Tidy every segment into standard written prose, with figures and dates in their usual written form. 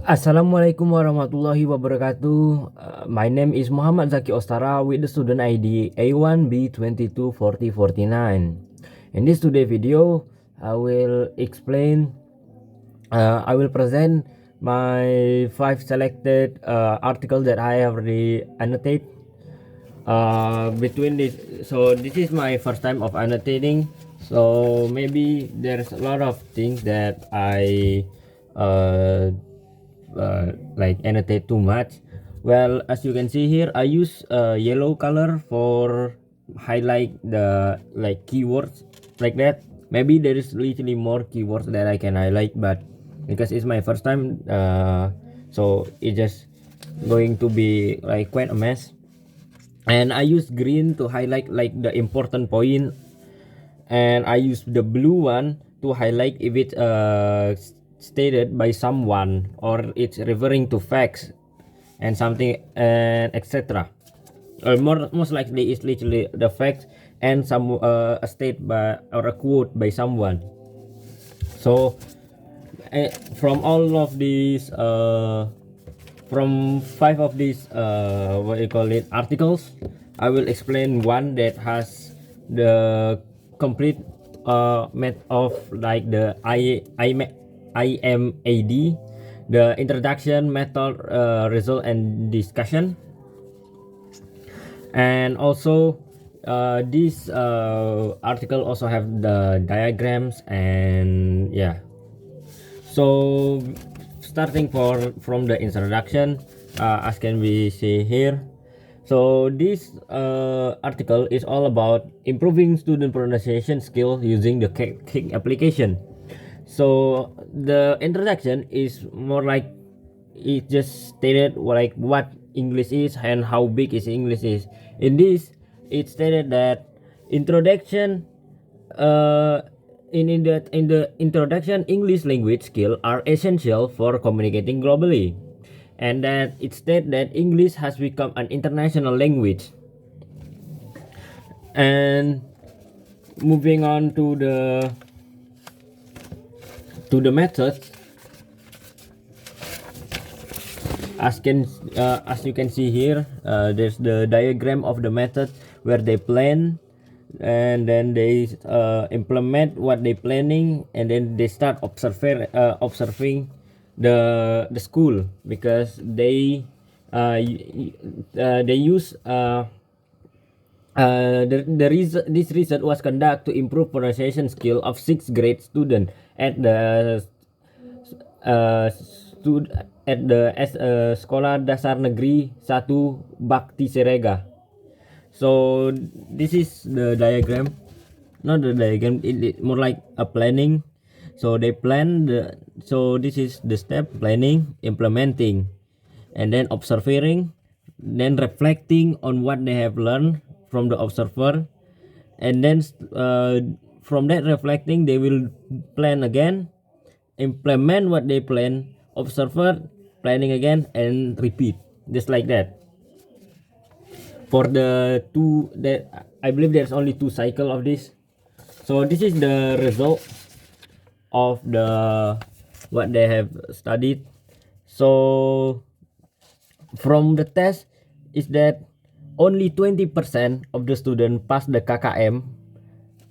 Assalamualaikum warahmatullahi wabarakatuh. My name is Muhammad Zaki Ostara with the student ID A1B224049. In this today video, I will present my 5 selected articles that I have already annotated. Between this, so this is my first time of annotating. So maybe there's a lot of things that I like annotate too much. Well, as you can see here, I use yellow color for highlight the like keywords like that. Maybe there is literally more keywords that I can highlight, but because it's my first time, so it's just going to be like quite a mess. And I use green to highlight like the important point, and I use the blue one to highlight if it's stated by someone or it's referring to facts and something and etc. Or most likely it's literally the facts and some a state by or a quote by someone. So from all of these from 5 of these what you call it articles, I will explain one that has the complete met of like the IMAD, the introduction, method, result and discussion. And also this article also have the diagrams and yeah. So starting from the introduction, as can we see here, so this article is all about improving student pronunciation skill using the Kik application. So the introduction is more like it just stated like what English is and how big is English is. In this, it stated that introduction in the introduction, English language skill are essential for communicating globally, and that it stated that English has become an international language. And moving on to the methods, as you can see here, there's the diagram of the method where they plan and then they implement what they planning, and then they start observing the school, because they use this research was conducted to improve pronunciation skill of 6th grade student at the Sekolah Dasar Negeri 1 Bakti Serega. So this is the diagram, not the diagram, it more like a planning. So they plan so this is the step: planning, implementing, and then observing, then reflecting on what they have learned from the observer, and then from that reflecting they will plan again, implement what they plan, observer, planning again, and repeat, just like that. For the two, that I believe there's only 2 cycle of this. So this is the result of the what they have studied. So from the test is that only 20% of the student pass the KKM,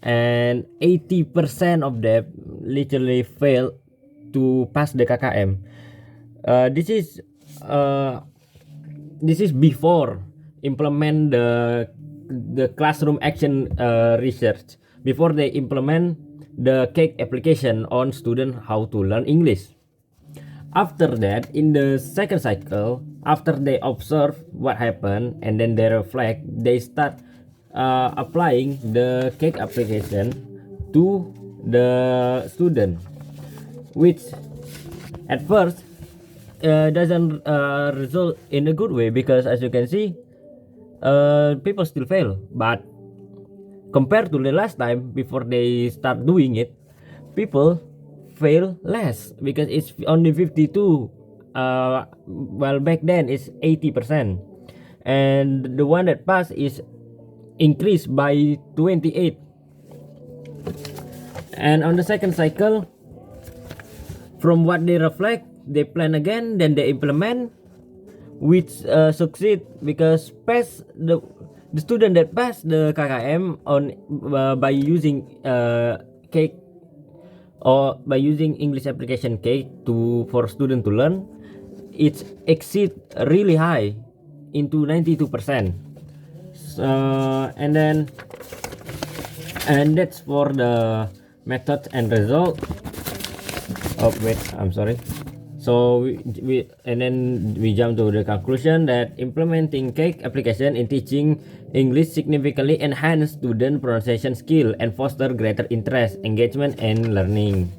and 80% of them literally fail to pass the KKM. This is before implement the classroom action research, before they implement the Kik application on student how to learn English. After that, in the second cycle, after they observe what happened and then they reflect, they start applying the Kik application to the student, which at first doesn't result in a good way, because as you can see, people still fail. But compared to the last time before they start doing it, people fail less, because it's only 52, while back then it's 80%, and the one that passed is increased by 28. And on the second cycle, from what they reflect, they plan again, then they implement, which succeed because pass the student that pass the KKM on by using Cake or by using English application Cake to for student to learn, it exceed really high into 92%. And that's for the method and result. Oh wait, I'm sorry. So we jump to the conclusion that implementing Cake application in teaching English significantly enhance student pronunciation skill and foster greater interest, engagement, and learning.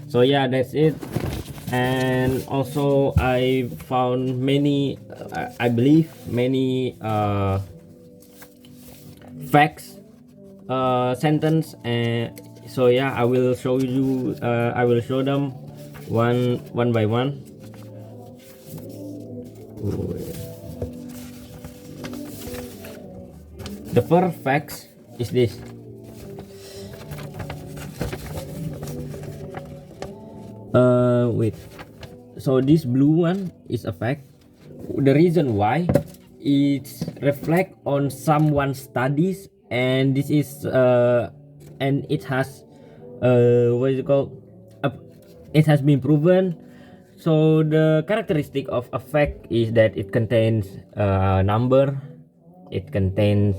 So yeah, that's it. And also I found many, I believe many facts, sentence, and so yeah, I will show you. I will show them one by one. The first fact is this. Wait. So this blue one is a fact. The reason why it reflect on someone's studies, and this is and it has what is it called? It has been proven. So the characteristic of a fact is that it contains a number, it contains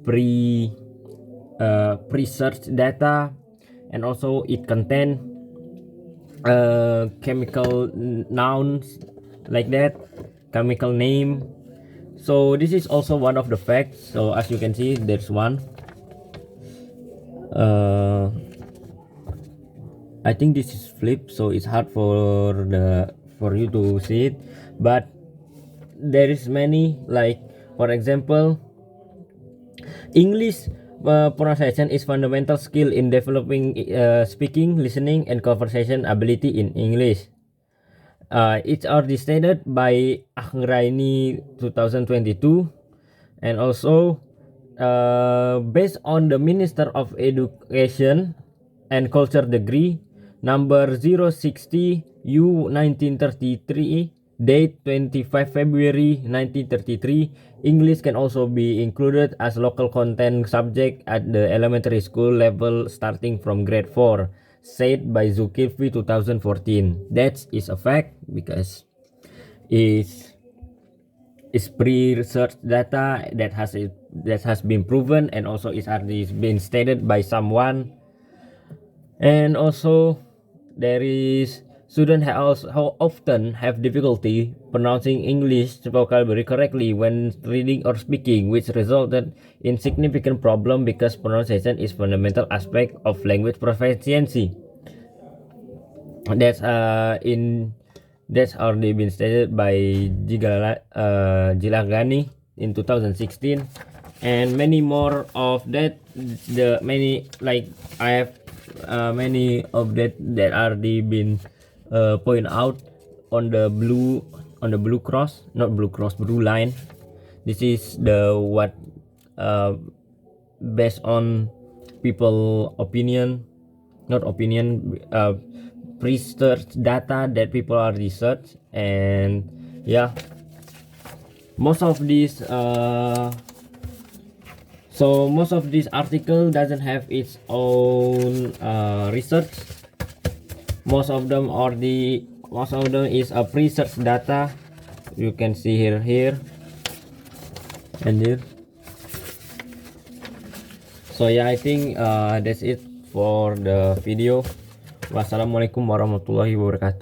pre-search data, and also it contains chemical nouns like that, chemical name. So this is also one of the facts. So as you can see, there's one. I think this is flipped, so it's hard for you to see it, but there is many, like for example, English pronunciation is fundamental skill in developing speaking, listening, and conversation ability in English. It's already stated by Anggraini 2022, and also based on the Minister of Education and Culture degree number 060 U 1933, date 25 February 1933, English can also be included as local content subject at the elementary school level starting from grade 4, said by Zulkifli 2014. That is a fact because it's pre-research data that has been proven, and also it's already been stated by someone. And also there is students how often have difficulty pronouncing English vocabulary correctly when reading or speaking, which resulted in significant problem because pronunciation is fundamental aspect of language proficiency. That's already been stated by Jilagani in 2016, and many more of that. The many, like I have many of that already been point out on the blue cross, not blue cross, blue line. This is the what based on people opinion, not opinion, research data that people are research. And yeah, most of these so most of this article doesn't have its own research. Most of them is a pre-search data. You can see here and here. So yeah, I think that's it for the video. Wassalamualaikum warahmatullahi wabarakatuh.